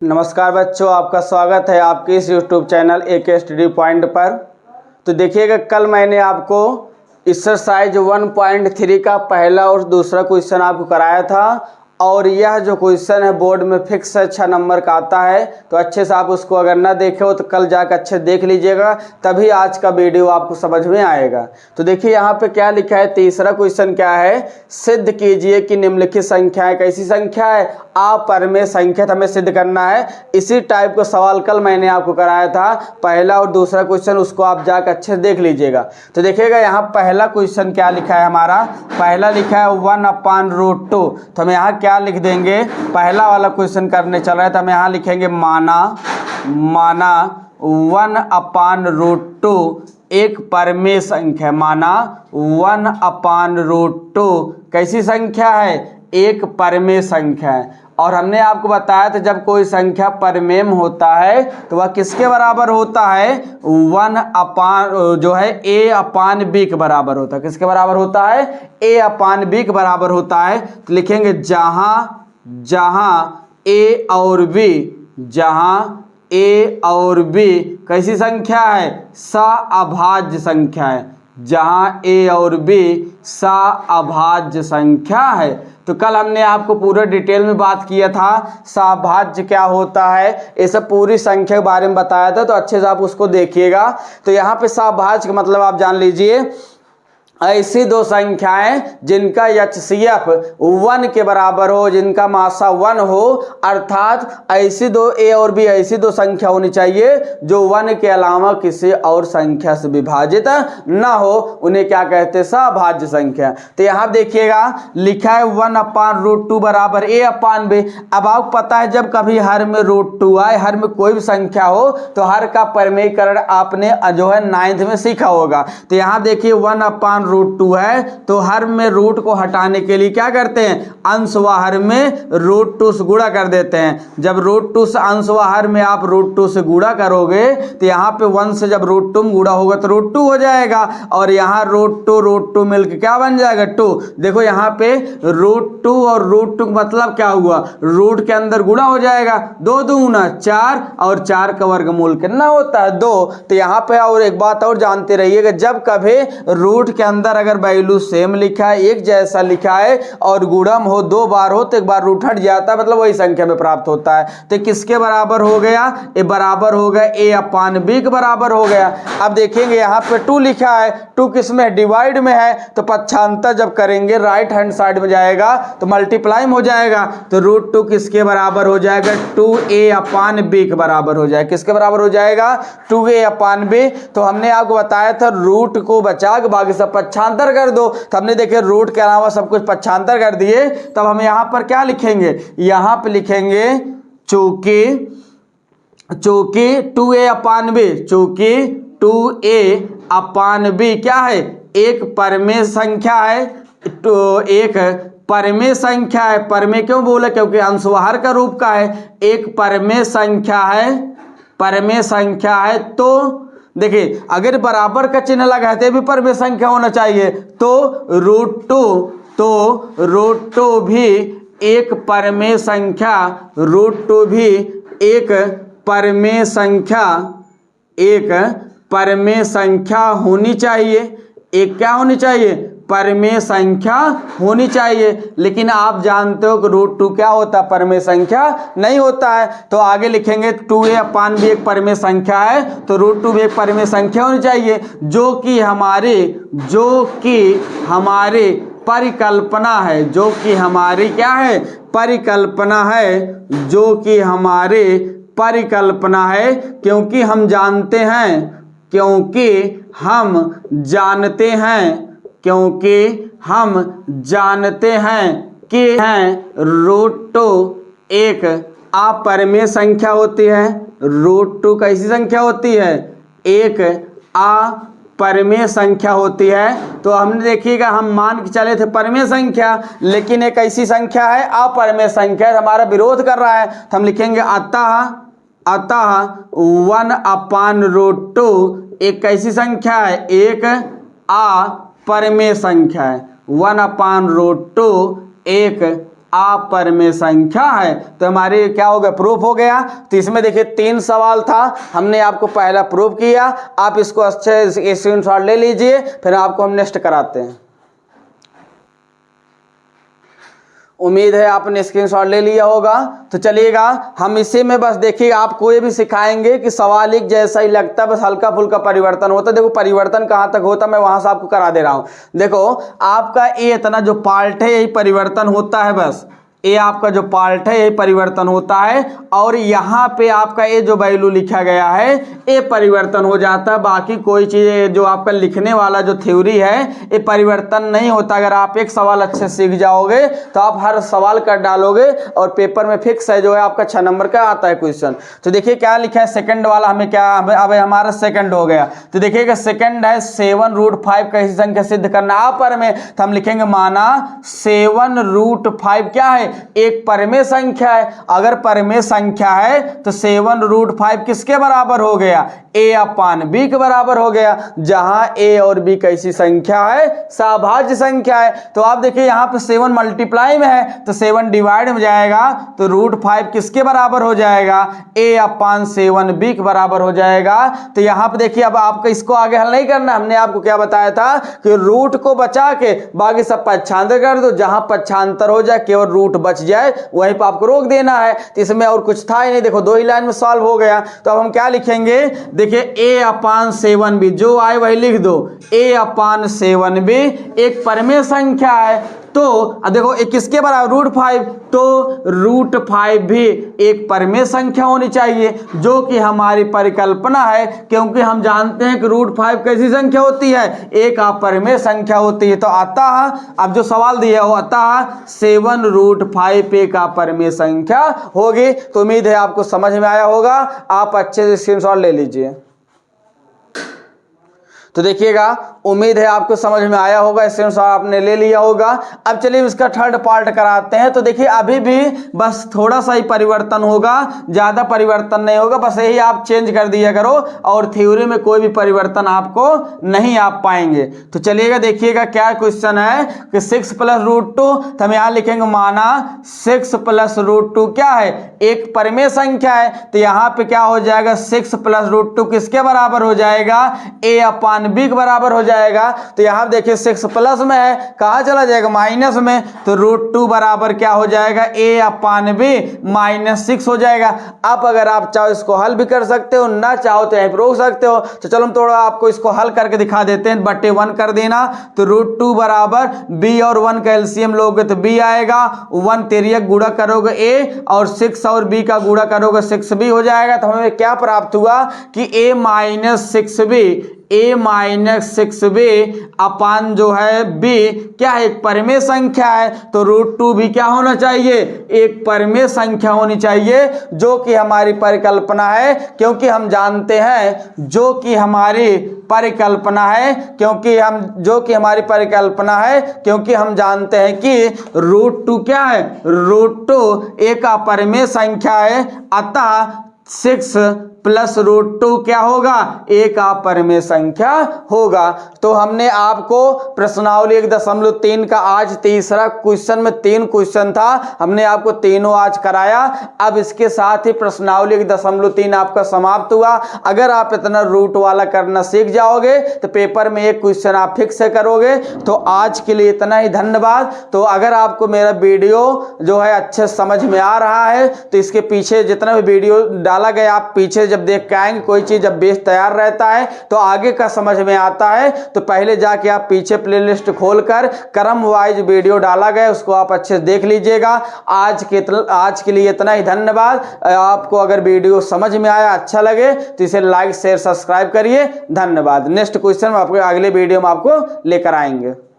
नमस्कार बच्चों, आपका स्वागत है आपके इस YouTube channel AK study point पर। तो देखिएगा, कल मैंने आपको एक्सरसाइज 1.3 का पहला और दूसरा क्वेश्चन आपको कराया था और यह जो क्वेश्चन है बोर्ड में फिक्स 6 नंबर का आता है। तो अच्छे से आप उसको अगर ना देखे हो तो कल जाकर अच्छे देख लीजिएगा, तभी आज का वीडियो आपको समझ में आएगा। तो देखिए यहाँ पे क्या लिखा है, तीसरा क्वेश्चन क्या है, सिद्ध कीजिए कि निम्नलिखित संख्याएं कैसी संख्या है, अपरिमेय संख्या हमें सिद्ध करना है। इसी टाइप का सवाल कल मैंने आपको कराया था, पहला और दूसरा क्वेश्चन, उसको आप जाकर अच्छे से देख लीजिएगा। तो देखिएगा यहाँ पहला क्वेश्चन क्या लिखा है, हमारा पहला लिखा है 1/√2। तो हम यहाँ क्या लिख देंगे, पहला वाला क्वेश्चन करने चल रहा है तो हम यहाँ लिखेंगे माना 1/√2 एक परिमेय संख्या। माना 1/√2 कैसी संख्या है, एक परिमेय संख्या है। और हमने आपको बताया था जब कोई संख्या परिमेय होता है तो वह किसके बराबर होता है, 1/a/b के बराबर होता है। किसके बराबर होता है, a/b के बराबर होता है। तो लिखेंगे जहां a और b कैसी संख्या है, सअभाज्य संख्या है। जहां a और b सअभाज्य संख्या है। तो कल हमने आपको पूरे डिटेल में बात किया था सअभाज्य क्या होता है, ये सब पूरी संख्या के बारे में बताया था। तो अच्छे से आप उसको देखिएगा। तो यहाँ पे सअभाज्य का मतलब आप जान लीजिए, ऐसी दो संख्याएं जिनका HCF 1 के बराबर हो, जिनका मासा 1 हो, अर्थात ऐसी दो A और B ऐसी दो संख्या होनी चाहिए जो 1 के अलावा किसी और संख्या से विभाजित ना हो, उन्हें क्या कहते हैं, सअभाज्य संख्या। तो यहाँ देखिएगा लिखा है 1/√2 बराबर A/B। अब आपको पता है जब कभी हर में √2 आए, हर में कोई भी संख्या हो, तो हर का परिमेयकरण आपने जो है 9th में सीखा होगा। तो यहाँ देखिए 1/√2 है, तो हर में रूट को हटाने के लिए क्या करते हैं, अंश व हर में √2 से गुणा कर देते हैं। जब √2 से अंश व हर में आप √2 से गुणा करोगे तो यहाँ पे 1 से जब √2 में गुणा होगा तो √2 हो जाएगा, और यहाँ √2 मिलकर क्या बन जाएगा, 2। देखो यहाँ पे √2 और √2 मतलब क्या हुआ, रूट के अंदर गुणा हो जाएगा, 2 दूना 4 और 4 का वर्गमूल कितना होता है, 2। तो यहाँ पे और एक बात और जानते रहिएगा, जब कभी रूट के अंदर अगर वैल्यू सेम लिखा है, एक जैसा लिखा है और गुणम हो 2 बार हो तो एक बार रूट हट जाता है, मतलब वही संख्या में प्राप्त होता है। तो किसके बराबर हो गया, ये बराबर हो गया A/B के बराबर हो गया। अब देखेंगे यहाँ पे 2 लिखा है, 2 किसमें, डिवाइड में है, तो पक्षांतर जब करेंगे राइट हैंड साइड में जाएगा तो मल्टीप्लाई हो जाएगा। तो √2 किसके बराबर हो जाएगा, 2A/B के बराबर हो जाएगा। किसके बराबर हो जाएगा, 2A/B। तो हमने आपको बताया था रूट को बचा के बाकी सब पक्षांतर कर दो। तो हमने देखे रूट के अलावा सब कुछ पक्षांतर कर दिए। तब हम यहाँ पर क्या लिखेंगे, यहाँ पे लिखेंगे चूंकि 2A/B, चूंकि 2A/B क्या है, एक परिमेय संख्या है। तो एक परिमेय संख्या है, परिमेय क्यों बोला, क्योंकि अंश व हर का रूप का है, एक परिमेय संख्या है, परिमेय संख्या है। तो देखिए अगर बराबर का चिन्ह लगाते भी परिमेय संख्या होना चाहिए, तो √2 भी एक परिमेय संख्या, √2 भी एक परिमेय संख्या, एक परिमेय संख्या होनी चाहिए। एक क्या होनी चाहिए, परिमेय संख्या होनी चाहिए। लेकिन आप जानते हो कि √2 क्या होता है, परिमेय संख्या नहीं होता है। तो आगे लिखेंगे 2A/B एक परिमेय संख्या है, तो √2 भी एक परिमेय संख्या होनी चाहिए, जो कि हमारी परिकल्पना है, जो कि हमारी क्या है, परिकल्पना है, जो कि हमारी परिकल्पना है। क्योंकि हम जानते हैं, क्योंकि हम जानते हैं कि √2 एक अपरिमेय संख्या होती है। √2 कैसी संख्या होती है, एक अपरिमेय संख्या होती है। तो हमने देखिएगा, हम मान के चले थे परिमेय संख्या, लेकिन एक ऐसी संख्या है अपरिमेय संख्या, हमारा विरोध कर रहा है। तो हम लिखेंगे अतः 1/√2 एक कैसी संख्या है, एक अपरिमेय संख्या है। 1/√2 एक अपरिमेय संख्या है। तो हमारी क्या हो गया, प्रूफ हो गया। तो इसमें देखिए 3 सवाल था, हमने आपको पहला प्रूफ किया। आप इसको अच्छे स्क्रीनशॉट ले लीजिए, फिर आपको हम नेक्स्ट कराते हैं। उम्मीद है आपने स्क्रीनशॉट ले लिया होगा। तो चलिएगा हम इसी में बस देखिए, आपको ये भी सिखाएंगे कि सवाल एक जैसा ही लगता है, बस हल्का फुल्का परिवर्तन होता है। देखो परिवर्तन कहाँ तक होता है, मैं वहां से आपको करा दे रहा हूं। देखो आपका ये इतना जो पार्ट है यही परिवर्तन होता है, बस ये आपका जो पार्ट है यही परिवर्तन होता है। और यहाँ पे आपका ये जो वैल्यू लिखा गया है ये परिवर्तन हो जाता है। बाकी कोई चीज़ जो आपका लिखने वाला जो थ्योरी है ये परिवर्तन नहीं होता। अगर आप एक सवाल अच्छे सीख जाओगे तो आप हर सवाल कर डालोगे और पेपर में फिक्स है जो है आपका 6 नंबर का आता है क्वेश्चन। तो देखिए क्या लिखा है सेकंड वाला, हमें क्या अब हमारा सेकंड हो गया। तो देखिएगा सेकंड है 7√5 कैसी संख्या सिद्ध करना अपरिमेय। तो हम लिखेंगे माना 7√5 क्या है, एक परिमेय संख्या है। अगर परिमेय संख्या है तो 7√5 किसके बराबर हो गया, a/b के बराबर हो गया। जहां a और b कैसी संख्या है, सभाज्य संख्या है। तो आप देखिए यहां पे 7 मल्टीप्लाई में है तो 7 डिवाइड में जाएगा तो √5 किसके बराबर हो जाएगा, a/7b के बराबर हो जाएगा। तो यहां पे देखिए अब आपको इसको आगे हल नहीं करना, हमने आपको क्या बताया था कि रूट को बचा के बाकी सब पक्षांतर कर दो, जहां पक्षांतर हो जाए केवल रूट बच जाए वहीं पर आपको रोक देना है। तो इसमें और कुछ था ही नहीं, देखो 2 ही लाइन में सॉल्व हो गया। तो अब हम क्या लिखेंगे, देखिए a/7b जो आए वही लिख दो। a/7b एक परिमेय संख्या है। तो देखो एक किसके बराबर, √5, तो √5 भी एक परिमेय संख्या होनी चाहिए जो कि हमारी परिकल्पना है, क्योंकि हम जानते हैं कि √5 कैसी संख्या होती है, एक अपरिमेय संख्या होती है। तो अतः अब जो सवाल दिया हो अतः 7√5 एक अपरिमेय संख्या होगी। तो उम्मीद है आपको समझ में आया होगा, आप अच्छे से स्क्रीनशॉट ले लीजिए। तो देखिएगा उम्मीद है आपको समझ में आया होगा, स्क्रीनशॉट आपने ले लिया होगा। अब चलिए इसका थर्ड पार्ट कराते हैं। तो देखिए अभी भी बस थोड़ा सा ही परिवर्तन होगा, ज़्यादा परिवर्तन नहीं होगा, बस यही आप चेंज कर दिया करो और थ्योरी में कोई भी परिवर्तन आपको नहीं आ पाएंगे। तो चलिएगा देखिएगा क्या क्वेश्चन है कि 6 + √2, तो हम यहाँ लिखेंगे माना 6 + √2 क्या है, एक परिमेय संख्या है। तो यहाँ पे क्या हो जाएगा, 6 + √2 किसके बराबर हो जाएगा, a/b के बराबर हो जाएगा। तो यहां देखिए 6 प्लस में है, कहां चला जाएगा, माइनस में। तो √2 बराबर क्या हो जाएगा, a/b -6 हो जाएगा। अब अगर आप चाहो इसको हल भी कर सकते हो, ना चाहो तो यहीं पर रोक सकते हो। तो चलो हम थोड़ा आपको इसको हल करके दिखा देते हैं। बटे 1 कर देना, तो √2 बराबर b और 1 का एलसीएम लोगे तो b आएगा, 1 तिर्यक गुणा करोगे a और 6 और b का गुणा करोगे 6b हो जाएगा। तो हमें क्या प्राप्त हुआ कि a-6b अपान जो है b क्या है, एक परिमेय संख्या है। तो √2 भी क्या होना चाहिए, एक परिमेय संख्या होनी चाहिए, जो कि हमारी परिकल्पना है, क्योंकि हम जानते हैं जो कि हमारी परिकल्पना है, क्योंकि हम जानते हैं कि √2 क्या है, √2 एक अपरिमेय संख्या है। अतः 6 + √2 क्या होगा, एक अपरिमेय संख्या होगा। तो हमने आपको प्रश्नावली 1.3 का आज तीसरा क्वेश्चन में 3 क्वेश्चन था, हमने आपको तीनों आज कराया। अब इसके साथ ही प्रश्नावली 1.3 आपका समाप्त हुआ। अगर आप इतना रूट वाला करना सीख जाओगे तो पेपर में एक क्वेश्चन आप फिक्स से करोगे। तो आज के लिए इतना ही, धन्यवाद। तो अगर आपको मेरा वीडियो जो है अच्छे समझ में आ रहा है तो इसके पीछे जितना भी वीडियो डाला गया आप पीछे जब देख के आएंगे, कोई चीज जब बेस तैयार रहता है तो आगे का समझ में आता है। तो पहले जाके आप पीछे प्लेलिस्ट खोलकर क्रम वाइज वीडियो डाला गया उसको आप अच्छे से देख लीजिएगा। आज के लिए इतना ही, धन्यवाद। आपको अगर वीडियो समझ में आया, अच्छा लगे तो इसे लाइक शेयर सब्सक्राइब करिए। धन्यवाद। नेक्स्ट क्वेश्चन में आपको अगले वीडियो में आपको लेकर आएंगे।